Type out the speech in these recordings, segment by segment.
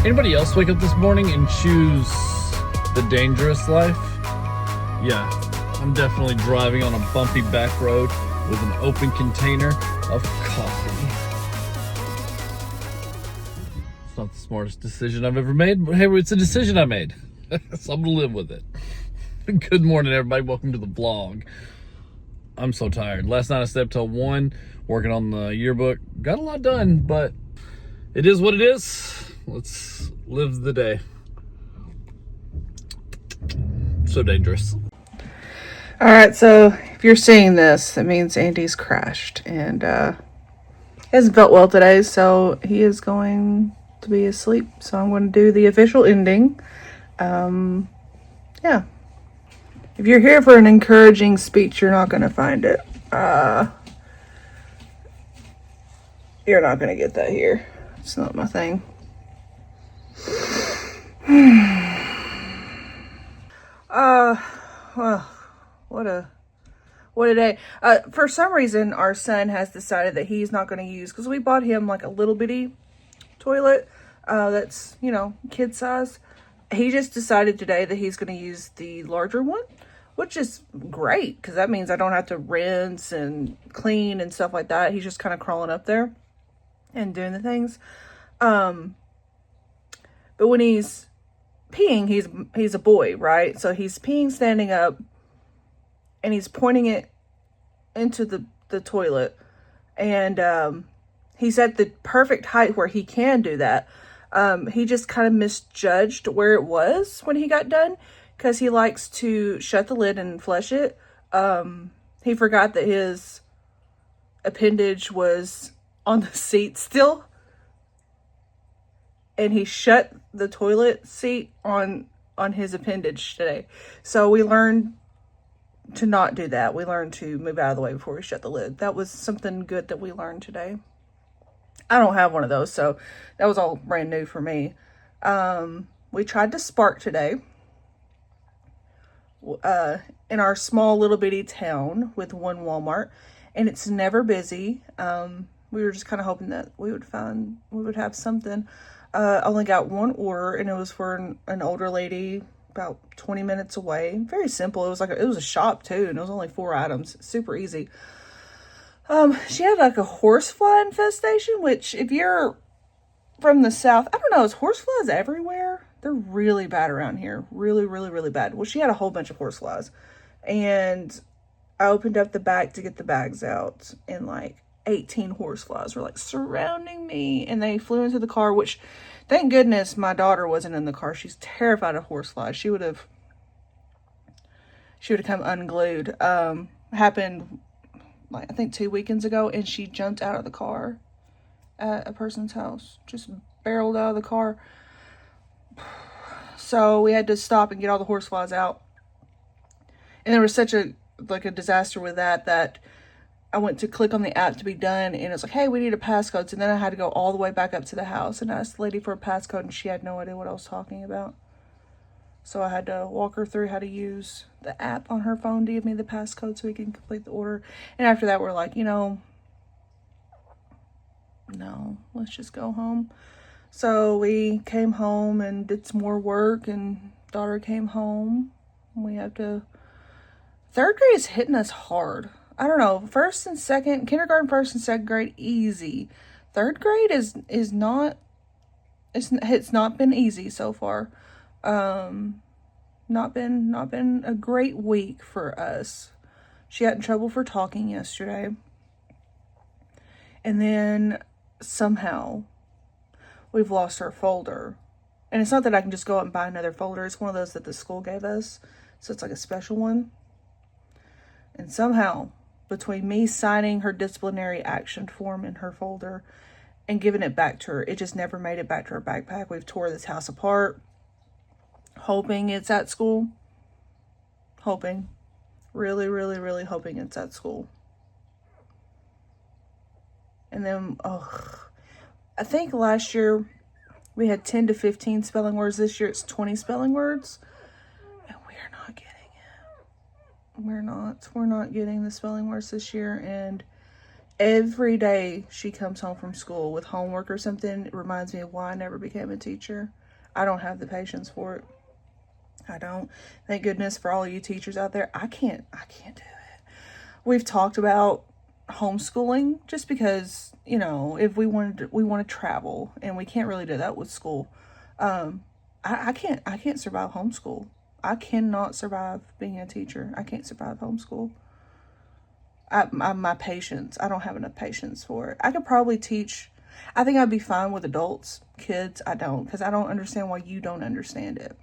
Anybody else wake up this morning and choose the dangerous life? Yeah, I'm definitely driving on a bumpy back road with an open container of coffee. It's not the smartest decision I've ever made, but hey, it's a decision I made. So I'm gonna live with it. Good morning, everybody. Welcome to the vlog. I'm so tired. Last night I stayed up till 1, working on the yearbook. Got a lot done, but it is what it is. Let's live the day. So dangerous. All right, so if you're seeing this, that means Andy's crashed and he hasn't felt well today, so he is going to be asleep. So I'm going to do the official ending. Yeah. If you're here for an encouraging speech, you're not going to find it. You're not going to get that here. It's not my thing. Well, what a day. For some reason, our son has decided that he's not going to use, because we bought him like a little bitty toilet that's, kid size. He just decided today that he's going to use the larger one, which is great because that means I don't have to rinse and clean and stuff like that. He's just kind of crawling up there and doing the things. But when he's peeing, he's a boy, right? So he's peeing standing up and he's pointing it into the toilet, and he's at the perfect height where he can do that. He just kind of misjudged where it was when he got done, because he likes to shut the lid and flush it. He forgot that his appendage was on the seat still, and he shut the toilet seat on his appendage today. So we learned to not do that. We learned to move out of the way before we shut the lid. That was something good that we learned today. I don't have one of those, so that was all brand new for me. We tried to Spark today in our small little bitty town with one Walmart, and it's never busy. We were just kind of hoping that we would have something. Only got one order, and it was for an older lady about 20 minutes away. Very simple. It was a shop too, and it was only 4 items. Super easy. She had like a horsefly infestation, which if you're from the South, I don't know, is horseflies everywhere? They're really bad around here. Really, really, really bad. Well, she had a whole bunch of horseflies, and I opened up the bag to get the bags out, and like 18 horseflies were like surrounding me, and they flew into the car, which thank goodness my daughter wasn't in the car. She's terrified of horseflies. She would have come unglued. Happened like I think 2 weekends ago, and she jumped out of the car at a person's house, just barreled out of the car. So we had to stop and get all the horseflies out, and there was such a disaster with that I went to click on the app to be done, and it was like, hey, we need a passcode. So then I had to go all the way back up to the house and ask the lady for a passcode, and she had no idea what I was talking about. So I had to walk her through how to use the app on her phone to give me the passcode so we can complete the order. And after that, we're like, no, let's just go home. So we came home and did some more work, and daughter came home. Third grade is hitting us hard. I don't know, kindergarten, first and second grade, easy. Third grade is not, it's not been easy so far. Not been a great week for us. She got in trouble for talking yesterday. And then somehow we've lost her folder. And it's not that I can just go out and buy another folder. It's one of those that the school gave us. So it's like a special one. And somehow, between me signing her disciplinary action form in her folder and giving it back to her, it just never made it back to her backpack. We've tore this house apart, hoping it's at school. Hoping. Really, really, really hoping it's at school. And then, I think last year we had 10 to 15 spelling words. This year it's 20 spelling words. And we're not getting it. We're not getting the spelling words this year. And Every day she comes home from school with homework or something, it reminds me of why I never became a teacher. I don't have the patience for it. I don't. Thank goodness for all you teachers out there. I can't do it. We've talked about homeschooling just because, you know, if we want to travel and we can't really do that with school. I can't survive homeschool. I cannot survive being a teacher. I can't survive homeschool. My patience, I don't have enough patience for it. I could probably teach, I think I'd be fine with adults. Kids, I don't, because I don't understand why you don't understand it.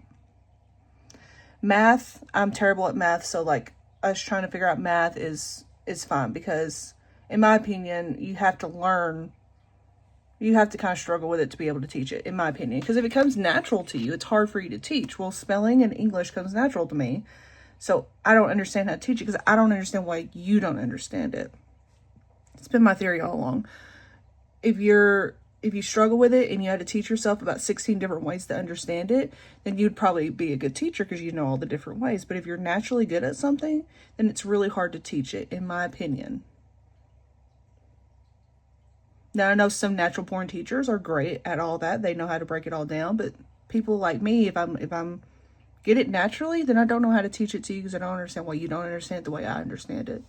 Math, I'm terrible at math, so like us trying to figure out math is fine, because in my opinion, you have to learn, you have to kind of struggle with it to be able to teach it, in my opinion, because if it comes natural to you, it's hard for you to teach. Well, spelling and English comes natural to me, so I don't understand how to teach it, because I don't understand why you don't understand it. It's been my theory all along. If you struggle with it and you had to teach yourself about 16 different ways to understand it, then you'd probably be a good teacher because you know all the different ways. But if you're naturally good at something, then it's really hard to teach it, in my opinion. Now, I know some natural born teachers are great at all that. They know how to break it all down. But people like me, if I'm get it naturally, then I don't know how to teach it to you because I don't understand why you don't understand it the way I understand it.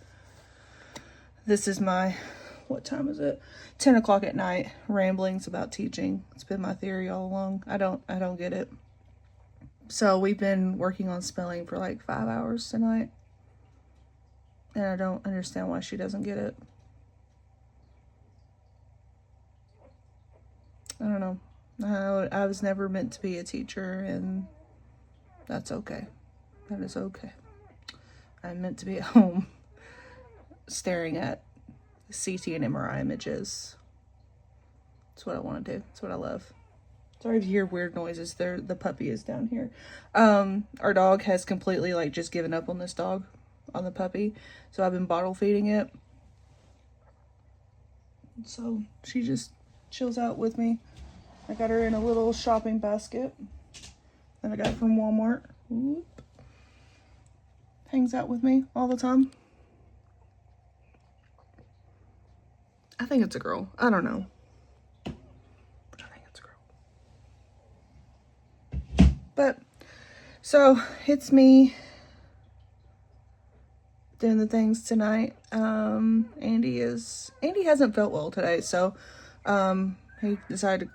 This is my, what time is it? 10 o'clock at night, ramblings about teaching. It's been my theory all along. I don't get it. So we've been working on spelling for like 5 hours tonight. And I don't understand why she doesn't get it. I don't know. I was never meant to be a teacher, and that's okay. That is okay. I'm meant to be at home staring at CT and MRI images. That's what I want to do. That's what I love. Sorry if you hear weird noises. The puppy is down here. Our dog has completely like just given up on this dog, on the puppy. So I've been bottle feeding it. So she just chills out with me. I got her in a little shopping basket that I got from Walmart. Whoop. Hangs out with me all the time. I think it's a girl. I don't know. I think it's a girl. But, so, it's me doing the things tonight. Andy hasn't felt well today, so, he decided to,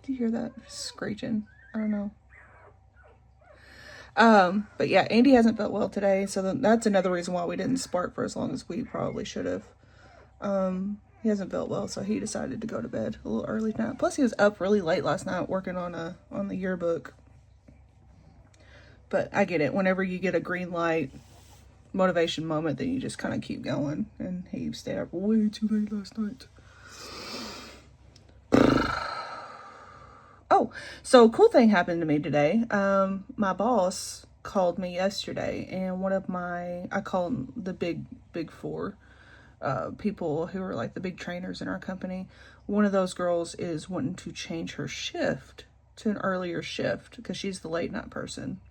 do you hear that screeching? I don't know. But yeah, Andy hasn't felt well today, so that's another reason why we didn't spark for as long as we probably should have. He hasn't felt well, so he decided to go to bed a little early tonight. Plus, he was up really late last night working on the yearbook. But I get it. Whenever you get a green light motivation moment, then you just kind of keep going. And he stayed up way too late last night. Oh, so cool thing happened to me today. My boss called me yesterday, and one of I call them the big four, people who are like the big trainers in our company. One of those girls is wanting to change her shift to an earlier shift because she's the late night person.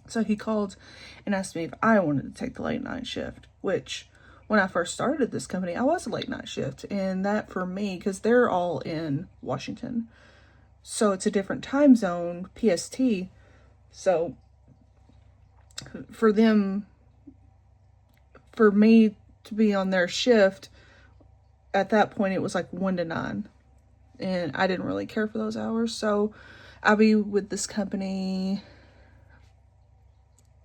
So he called and asked me if I wanted to take the late night shift, which when I first started this company, I was a late night shift. And that for me, because they're all in Washington, so it's a different time zone, PST. So for me to be on their shift, at that point it was like 1 to 9. And I didn't really care for those hours. So I'll be with this company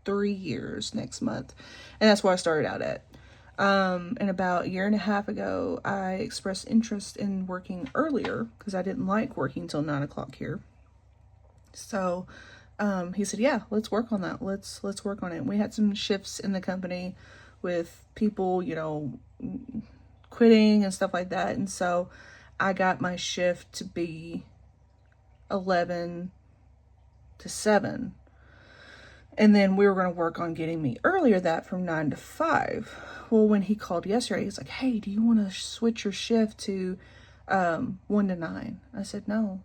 3 years next month. And that's where I started out at. And about a year and a half ago, I expressed interest in working earlier because I didn't like working till 9 o'clock here. So, he said, yeah, let's work on that. Let's work on it. We had some shifts in the company with people, you know, quitting and stuff like that. And so I got my shift to be 11 to 7. And then we were going to work on getting me earlier that from 9 to 5. Well, when he called yesterday, he's like, hey, do you want to switch your shift to 1 to 9? I said, no,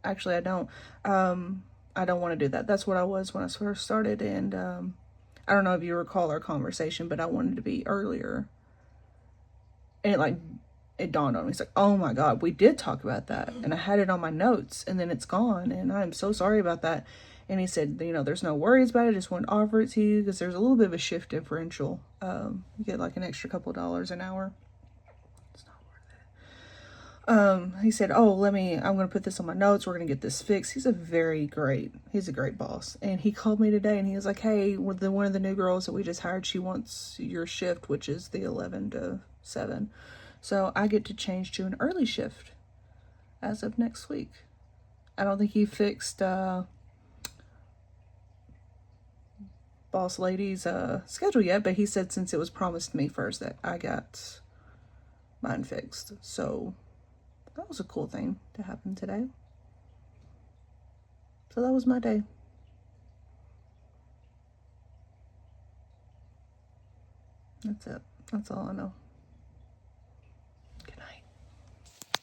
actually, I don't. I don't want to do that. That's what I was when I first started. And I don't know if you recall our conversation, but I wanted to be earlier. And it dawned on me. He's like, oh my God, we did talk about that. And I had it on my notes and then it's gone. And I'm so sorry about that. And he said, there's no worries about it. I just want to offer it to you because there's a little bit of a shift differential. You get like an extra couple dollars an hour. It's not worth it. He said, I'm going to put this on my notes. We're going to get this fixed. He's a great boss. And he called me today and he was like, hey, one of the new girls that we just hired, she wants your shift, which is the 11 to 7. So I get to change to an early shift as of next week. I don't think he fixed boss lady's schedule yet, but he said since it was promised to me first that I got mine fixed. So that was a cool thing to happen today. So that was my day. That's it. That's all I know.